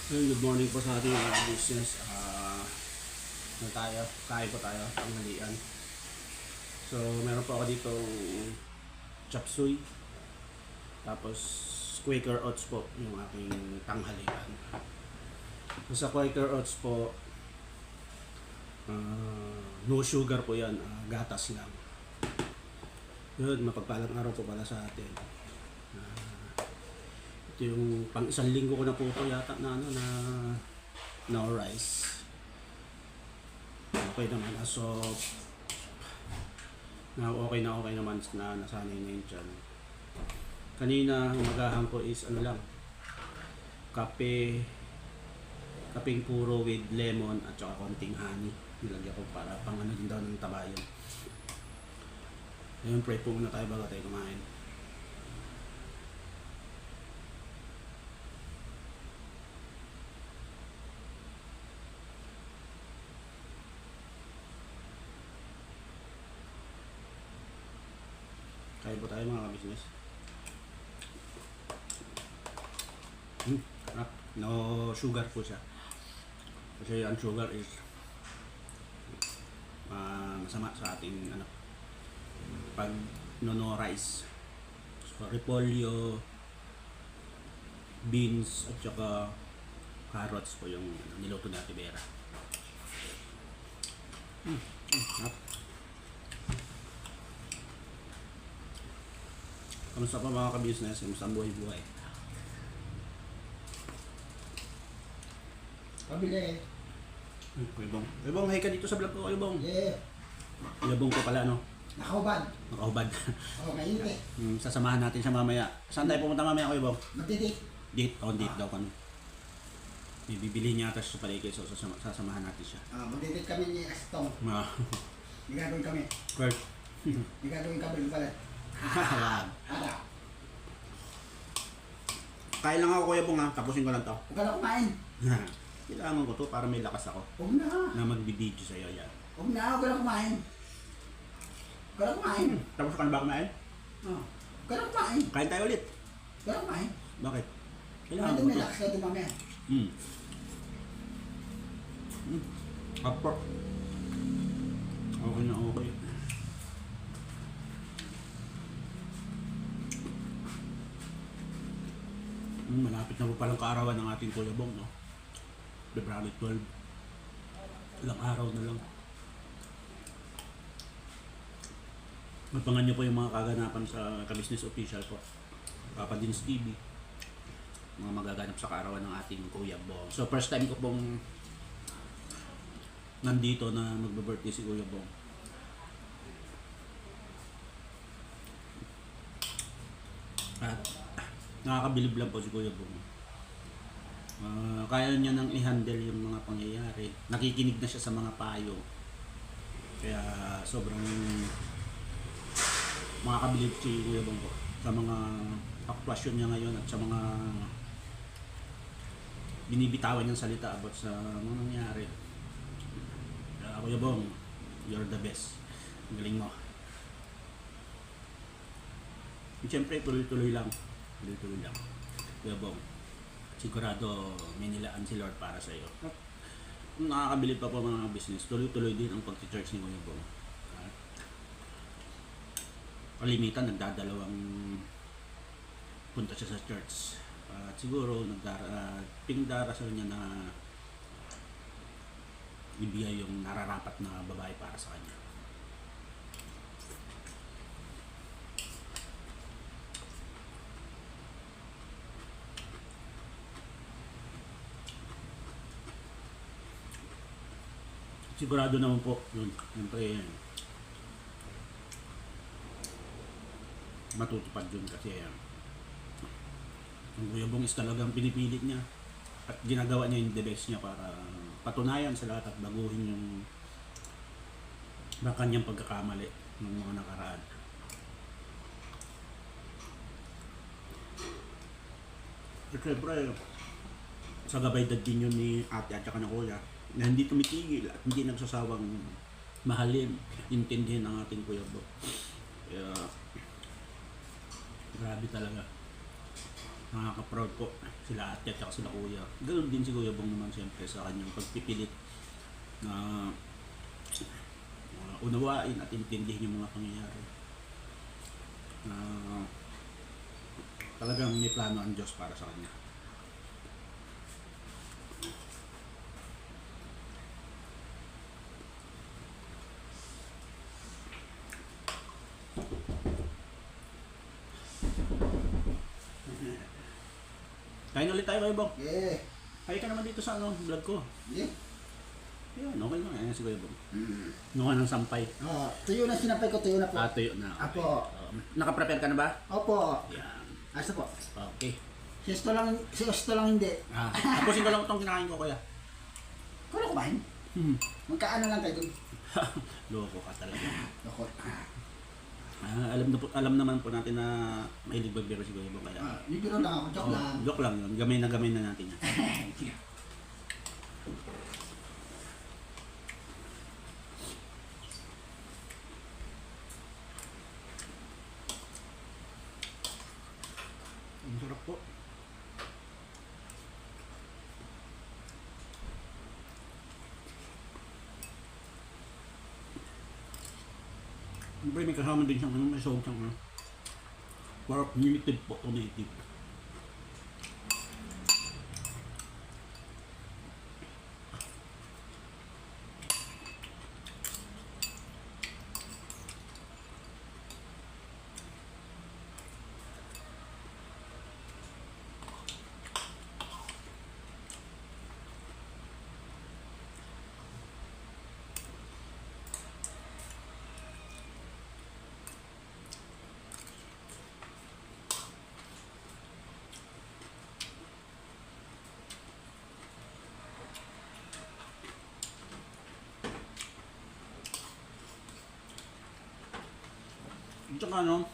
Good morning po sa ating mga business. Ano tayo? Kain po tayo, tanghalian. So, meron po ako dito chop suey. Tapos, Quaker Oats po yung aking tanghalian. So, sa Quaker Oats po, no sugar po yan, gatas lang. Yun, mapagpalang araw po pala sa atin. Ito yung pang isang linggo ko na po ito yata na no rice. Okay naman. So, okay naman na nasanay na yun dyan. Kanina, umagahan ko is ano lang, kapeng puro with lemon at saka konting honey. Nilagyan ko para pang ano din daw ng taba yun. Ngayon, pray po muna tayo bago tayo kumain. Kaya po tayo mga ka-business. Sarap. No sugar po siya. Kasi ang sugar is masama sa ating pag no rice. So, repolyo, beans at saka carrots po yung niluto na tibera. Sarap. Kamusta pa mga ka-business? Kamusta ang buhay-buhay? Pabili. Kuya Bong. Kuya Bong, hey ka dito sa vlog ko, Kuya Bong. Yeah. Kuya Bong ko pala, no? Nakaubad. Nakahubad. Oh, ngayon eh. Sasamahan natin siya mamaya. Saan tayo pumunta mamaya, Kuya Bong? Magdidate. Date. Date daw kami. May bibili niya ata siya sa palengke, so sasamahan natin siya. Magdidate kami ni Astong. May gagawin kami. First. May gagawin kami pala. Ada. Kain lang ako, Kuya Bong, ha? Tapusin ko lang to. Huwag ka na kumain. Kailangan ko to para may lakas ako Huwag na. na magbibideo sa'yo yan. Huwag na. Huwag ka na kumain. Huwag ka na kumain. Tapos ka na ba kumain? Huwag ka na kumain. Kain tayo ulit. Huwag ka na kumain. Bakit? Kailangan Kailangan ko to. may lakas ka ito mamaya. Apo. Okay na okay. Malapit na po palang kaarawan ng ating Kuya Bong, no? February 12. Ilang araw na lang. Mapangan nyo po yung mga kaganapan sa Ka-Business Official po. Papa Dins TV. Mga magaganap sa kaarawan ng ating Kuya Bong. So first time ko pong nandito na magbe-birthday si Kuya Bong. At nakakabilib lang po si Kuya Bong. Kaya niya nang i-handle yung mga pangyayari. Nakikinig na siya sa mga payo. Kaya sobrang makakabilib si Kuya Bong po sa mga aktwasyon niya ngayon at sa mga binibitawan niyang salita about sa mga nangyari. Kaya Kuya Bong, you're the best. Ang galing mo. And siyempre, tuloy-tuloy lang. Tuloy-tuloy lang. Kuya Bong, sigurado may nilaan si Lord para sa iyo. Kung nakakabilib pa po mga business, tuloy-tuloy din ang pag-church ni Kuya Bong. Kalimitan, nagdadalawang punta siya sa church. At siguro, pinagdarasal niya na ibigay yung nararapat na babae para sa kanya. Sigurado naman po yun. Siyempre, matutupad yun kasi ang Kuya Bong is talagang pinipilit niya at ginagawa niya yung the best niya para patunayan sa lahat at baguhin yung kanyang pagkakamali ng mga nakaraan. At siyempre, sa gabaydad din yun ni ate at saka ng kuya na hindi tumitigil at hindi nagsasawang mahalin, intindihin ang ating Kuya Bong. Kaya grabe talaga. nakaka-proud po sila ate at sila kuya. Ganoon din si Kuya Bong naman siyempre sa kanyang pagpipilit na unawain at intindihin yung mga pangyayari. Talagang may plano ang Diyos para sa kanya. Kain ulit tayo, Kuya Bong. Yeah. Kaya ka naman dito sa vlog ko. Yeah. Yan, okay lang. Ayan si Kuya Bong. Nuha ng sampay. Tuyo na sinapay ko, tuyo na po. Tuyo na. Okay. Apo. Naka-prepare ka na ba? Opo. Yan. Asa po? Okay. Si Esto lang hindi. Tapusin ko lang itong kinakain ko, Kuya. Kuno kumain? Magkaano lang kayo dun? Loko ka talaga. Lokot. Alam naman po natin na mahilig magbiro si Kuya Bong. Kaya, Bibiro lang ako, joke lang. joke lang yun. Gamay na natin yan. Ang sarap po. Siyempre may kasama din siyang may sawag siyang parang limited po o native. At saka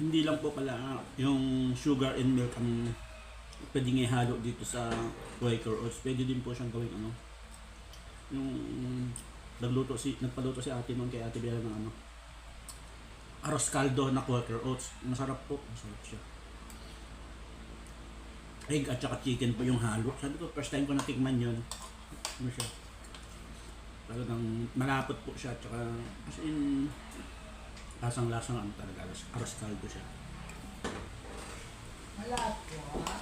hindi lang po pala yung sugar and milk ang pwedeng ihalo dito sa Quaker Oats. Pwede din po siyang gawing yung nagpaluto si ate noon kay Ate Bella ng arroz caldo na Quaker Oats. Masarap po. Masarap siya. Egg at saka chicken po yung halo. Sabi ko, first time ko natikman yun. Ano siya? Talagang malapot po siya. At saka, as in, lasang-lasang talaga. Arroz caldo siya. Malap po, ha?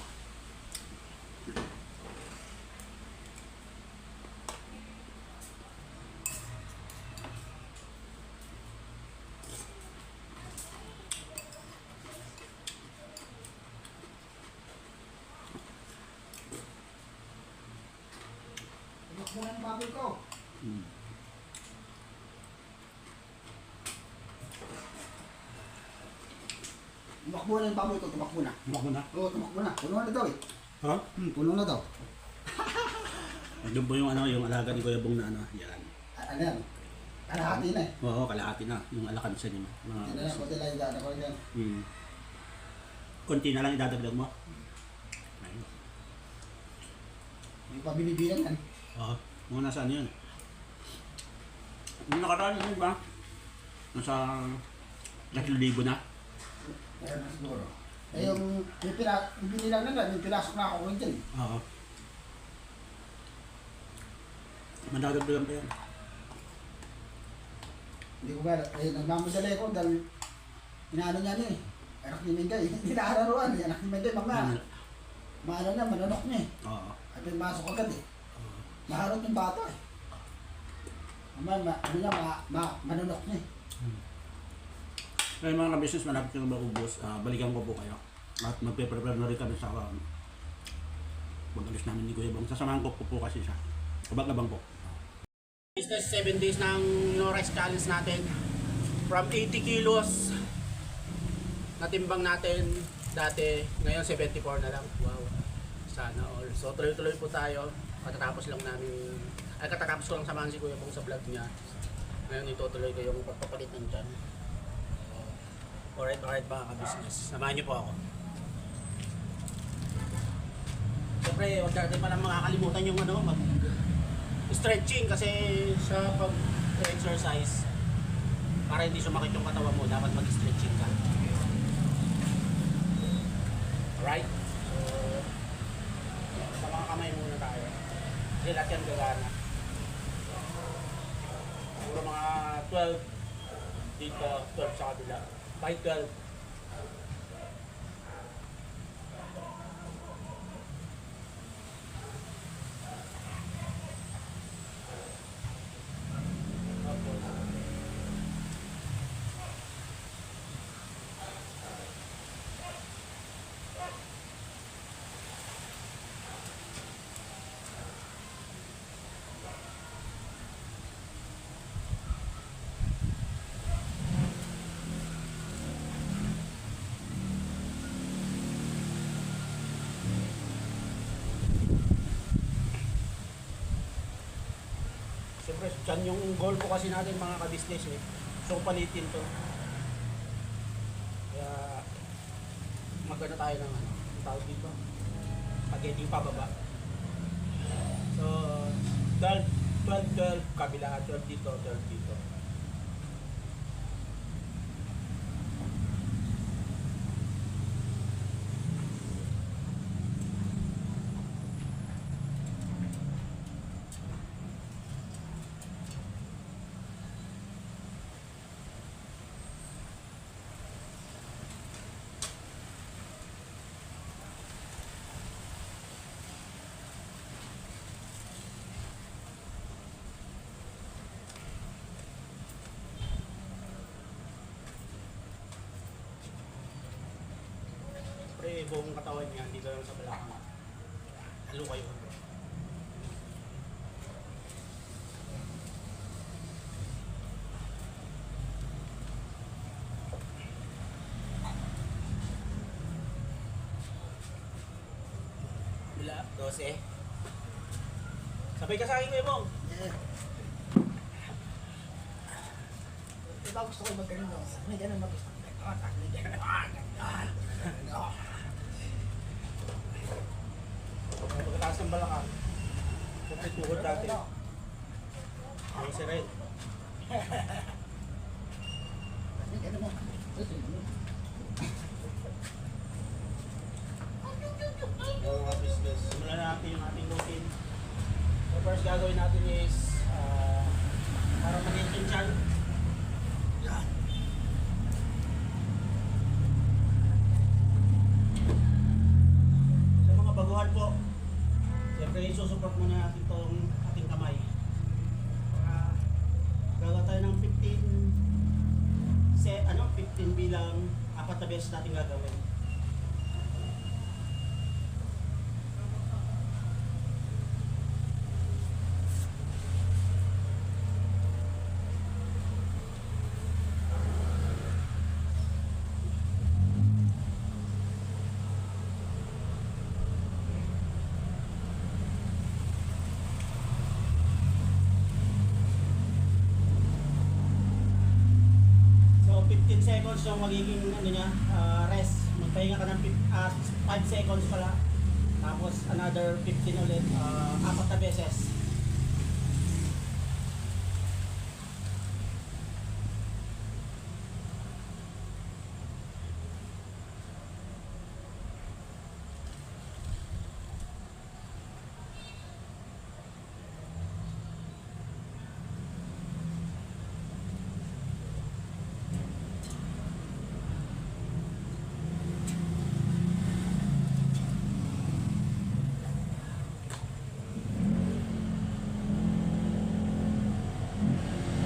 Tumakbo na ng baboy ko. Tumakbo na yung baboy ko, tumakbo na. Tumakbo na. Oo, tumakbo na. Puno na daw eh. Ha? Puno na daw. Doon po yung yung alaga ni Kuya Bong na yan. Ano yan? Kalahati na eh. Oo, kalahati na. Yung alakan sa niya. Hindi na yan, konti lang yung dada ko yan. Konti na lang idadagdag mo. Ayun. May pabinibilan yan. Oo. Mga nasaan yun? Yung nakaraan yun ba? Nasa 3,000 na. Meron na siguro. Eh yung binilang na lang, yung pinasok na ako dyan. Oo. Madadagdagan pa yan. Hindi ko ba, eh nagmamadali ko dahil inaano niya niya eh. Anak ni Mengay, hindi naararuan eh. Anak ni Mengay, maano na, mananok niya eh. Oo. At pinasok agad eh. Maharot yung bata eh. Ano niya, mananok niya eh. Kaya mga ka-business, malapit ko na maubos. Balikan ko po kayo. At magpe-prepare na rin kami sa pag-alis namin ni Kuya Bong. Sasamahan ko po kasi siya. Kabag-abang po. Business 7 days ng no rice challenge natin. From 80 kilos natimbang natin dati, ngayon 74 na lang. Wow. Sana all. So tuloy-tuloy po tayo. Katatapos ko lang samahan si Kuya Bong sa vlog niya. Ngayon itutuloy ko yung pagpapalitan dyan. Alright mga ka-business. Samahan niyo po ako. Siyempre, huwag natin palang makakalimutan yung stretching kasi sa pag-exercise para hindi sumakit yung katawan mo, dapat mag-stretching ka. 12 sa kabila. By 12. Siyempre, dyan yung goal ko kasi natin mga ka-business eh. So, palitin to. Kaya, magano tayo ng ano, ang tawag dito. Spaghetti pababa. So, 12, 12, 12, kabila, 12 dito, 12 dito. Pre, buong katawan niya, dito lang sa balakang. Halo kayo. Bila, 12. Sabay ka sa akin, Kuya Bong. Yeah. Diba gusto ko magkaroon no? May ganun mag gusto ko. Pagkataas ng balakang, siyempre tuhod natin. Ang si Red. May ganun mo. So, mga business, simulan natin yung ating routine. So, first gagawin natin is para mag-get yung chan. Yan. Sa mga baguhan po, siyempre isusuport muna natin itong ating kamay. Gagawa tayo ng 15 bilang 4 na beses natin gagawin. So 15 seconds yung magiging ano niya, rest. Magpahinga ka ng 5 seconds pala. Tapos another 15 ulit, 4 na beses.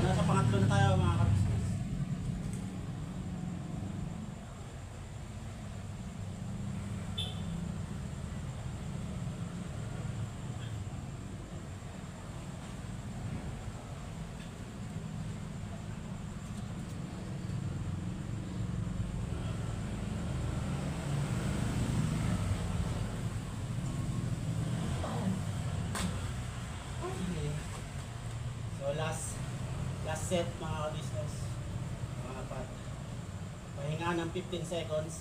Nasa pangatlo na tayo mga ka-business. So last set mga business, mga pat. Pahinga ng 15 seconds.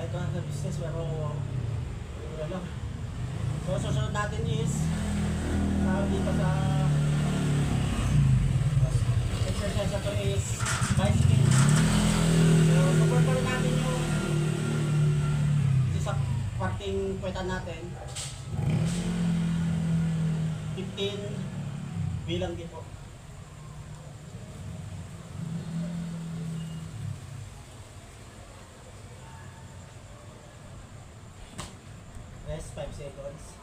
excited ko sa business pero ano. So susunod natin is dito sa exercise na to is bicycle. So support pa rin natin yung sa parting puwetan natin. 15 bilang din po. Rest 5 seconds.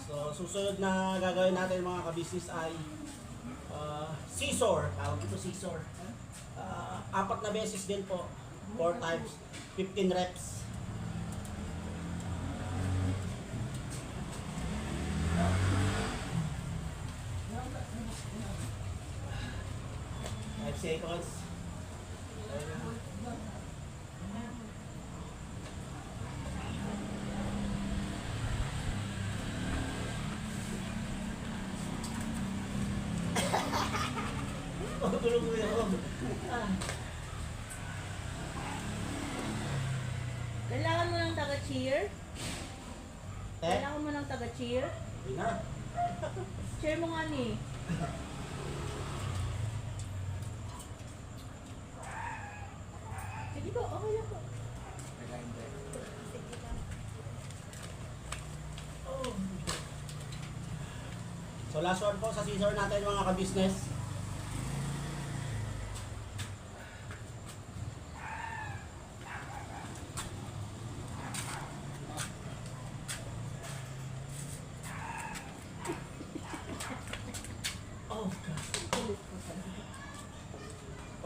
So, susunod na gagawin natin mga ka-business ay scissor. Tawag ito scissor. 4 na beses din po. 4 times. 15 reps. Five seconds. Tulog mo yun. Kailangan mo ng taga-cheer? Kailangan mo ng taga-cheer? Hindi na. Cheer mo nga ni. Sige po, okay lang po. So last one po sa scissor natin mga ka-business.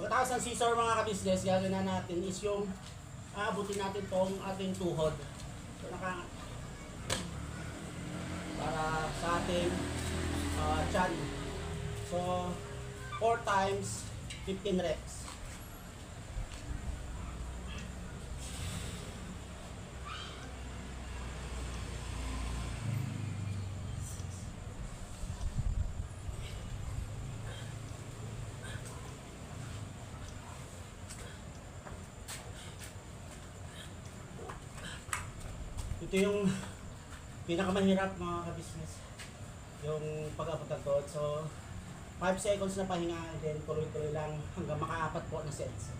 Pagkatapos ng scissor mga ka-business, gagawin na natin is yung aabutin natin tong ating tuhod. So para sa ating chan. So 4 times 15 reps. Ito yung pinakamahirap mga ka-business, yung pag-abot ng tuhod. So 5 seconds na pahinga and then tuloy-tuloy lang hanggang maka-4 po na sets.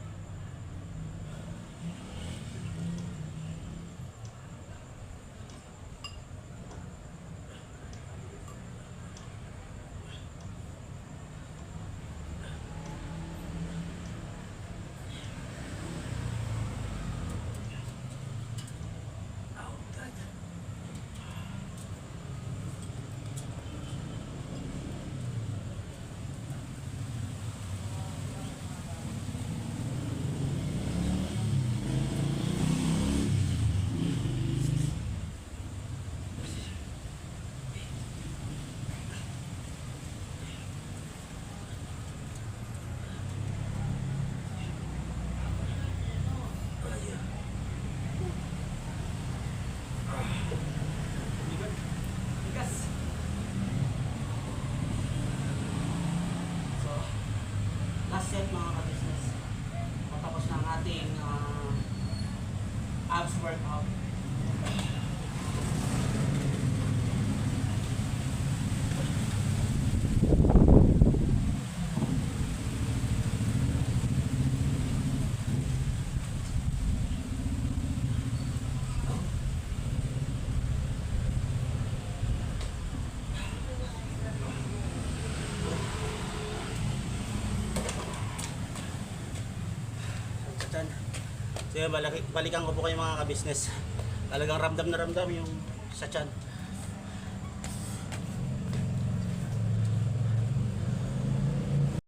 Set mga ka-business, matapos na ang ating abs workout. So yun, balikan ko po kayo mga ka-business. Talagang ramdam na ramdam yung sa tiyan.